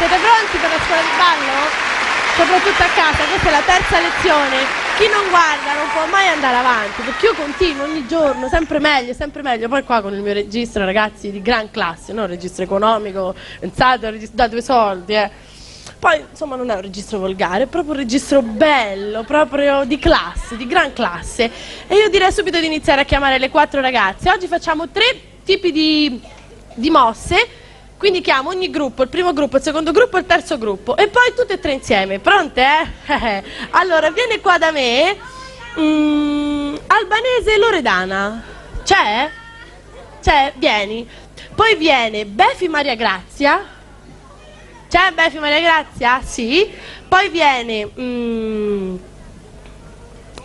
siete pronti per la scuola di ballo? Soprattutto a casa, questa è la terza lezione. Chi non guarda non può mai andare avanti, perché io continuo ogni giorno, sempre meglio. Poi qua con il mio registro, ragazzi, di gran classe, non un registro economico, pensate, da 2 soldi, Poi, insomma, non è un registro volgare, è proprio un registro bello, proprio di classe, di gran classe. E io direi subito di iniziare a chiamare le 4 ragazze. Oggi facciamo 3 tipi di mosse. Quindi chiamo ogni gruppo, il primo gruppo, il secondo gruppo e il terzo gruppo. E poi tutte e 3 insieme. Pronte, Allora, viene qua da me Albanese Loredana. C'è? C'è? Vieni. Poi viene Befi Maria Grazia. C'è Befi Maria Grazia? Sì. Poi viene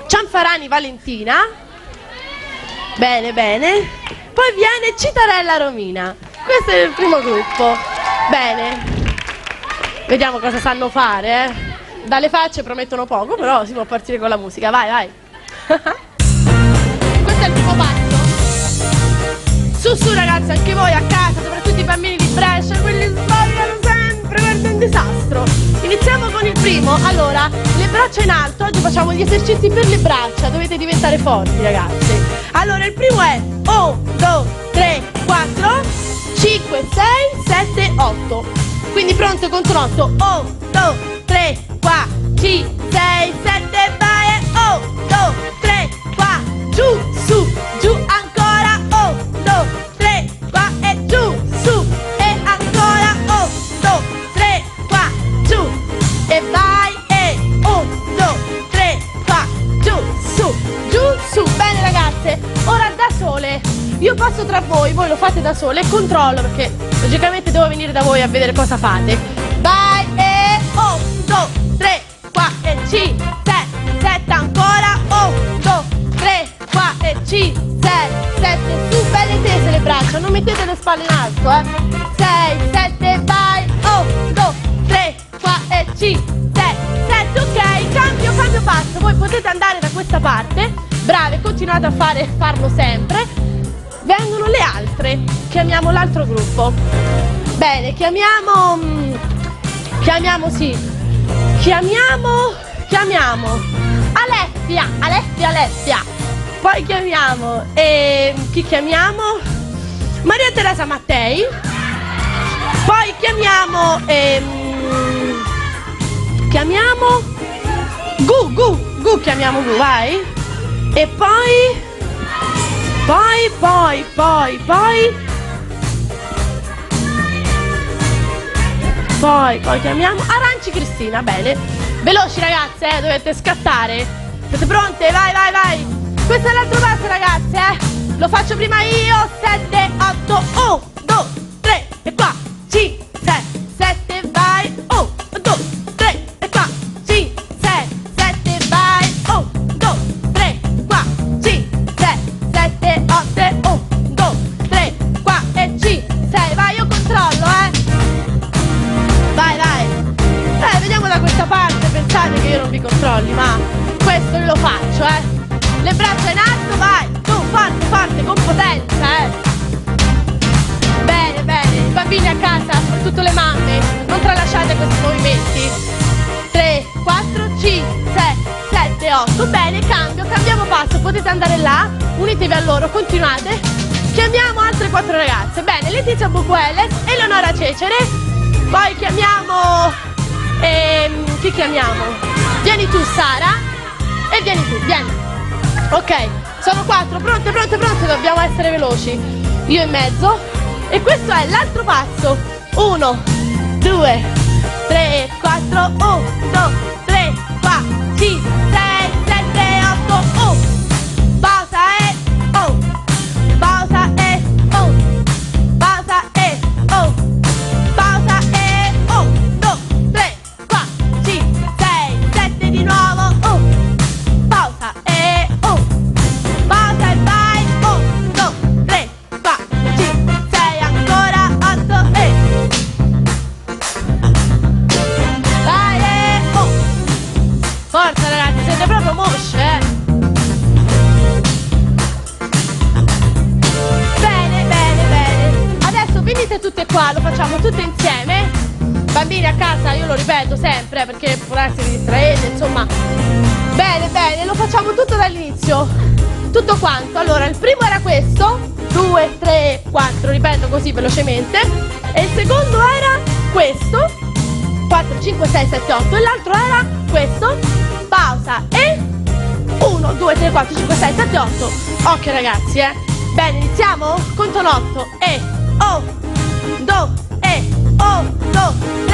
Cianfarani Valentina. Bene, bene. Poi viene Citarella Romina. Questo è il primo gruppo. Bene. Vediamo cosa sanno fare, Dalle facce promettono poco, però si può partire con la musica. Vai, vai. Questo è il primo passo. Su ragazzi, anche voi a casa, soprattutto i bambini di Brescia, quelli sbagliano sempre, guarda, è un disastro. Iniziamo con il primo. Allora, le braccia in alto. Oggi facciamo gli esercizi per le braccia. Dovete diventare forti, ragazzi. Allora, il primo è 1, 2, 3, 4 5, 6, 7, 8. Quindi pronto, conto 8. 1, 2, 3, 4, 5, 6, 7, vai. 1, 2, 3, 4, giù, su, giù, ancora. 1, 2, 3, 4 e giù, su. E ancora. 1, 2, 3, 4, giù. E vai. E 1, 2, 3, 4, giù, su. Bene ragazze, ora da sole. Io passo tra voi lo fate da sole e controllo, perché logicamente devo venire da voi a vedere cosa fate. Vai e 1, 2, 3, 4 e 5, 6, 7 ancora. 1, 2, 3, 4 e 5, 6, 7, su, belle tese le braccia, non mettete le spalle in alto, 6, 7, vai. 1, 2, 3, 4 e 5, 6, 7, ok, cambio passo. Voi potete andare da questa parte, brave, continuate a farlo sempre. Vengono le altre, chiamiamo l'altro gruppo. Bene, chiamiamo Alessia. Poi chiamiamo, chi chiamiamo? Maria Teresa Mattei. Poi chiamiamo Gu, chiamiamo Gu, vai. E poi chiamiamo Aranci Cristina. Bene, veloci ragazze, dovete scattare. Siete pronte? Vai. Questo è l'altro passo ragazze, Lo faccio prima io. 7, 8, 1, 2, 3 e 4, 5, 6, 7, vai. 1, 2, 3 e 4, 5, 6, 7, vai. 1, 2, 3, 4, 5, 6, 7, 8, 1, 2, 3, 4 e 5, 6, vai, io controllo, Vai. Vediamo da questa parte, pensate che io non vi controlli, ma questo io lo faccio, Le braccia in alto, vai, tu, forte, con potenza, Bene, i bambini a casa, soprattutto le mamme, non tralasciate questi movimenti. 3, 4, 5, 6, 7, 8, bene, cambiamo passo, potete andare là, unitevi a loro, continuate. Chiamiamo altre 4 ragazze, bene, Letizia Bucueles, Eleonora Cecere, poi chiamiamo, chi chiamiamo? Vieni tu Sara, e vieni tu, vieni. Ok, sono 4, pronte, dobbiamo essere veloci. Io in mezzo, e questo è l'altro passo. 1, 2, 3, 4, 1, 2, 3, 4, 5, 6, 7, 8, 1. Pausa e 1. Pausa e 1. Pausa e 1. Pausa e 1, 2, 3, 4, 5, 6, 7 di nuovo. 1. Pausa e 1. Pausa e vai. 1, 2, 3, 4, 5, 6 ancora. 8 e vai e 1. Forza ragazzi, siete proprio mosce, Bene. Adesso venite tutte qua, lo facciamo tutte insieme. Bambini a casa, io lo ripeto sempre perché può essere vi distraete, insomma. Bene, bene, lo facciamo tutto dall'inizio. Tutto quanto. Allora, il primo era questo. 2, 3, 4, ripeto così velocemente. E il secondo era questo. 4, 5, 6, 7, 8. E l'altro era questo. Pausa. E 1, 2, 3, 4, 5, 6, 7, 8. Occhio ragazzi, Bene, iniziamo? Conto 8. E, oh, do, e, oh, do.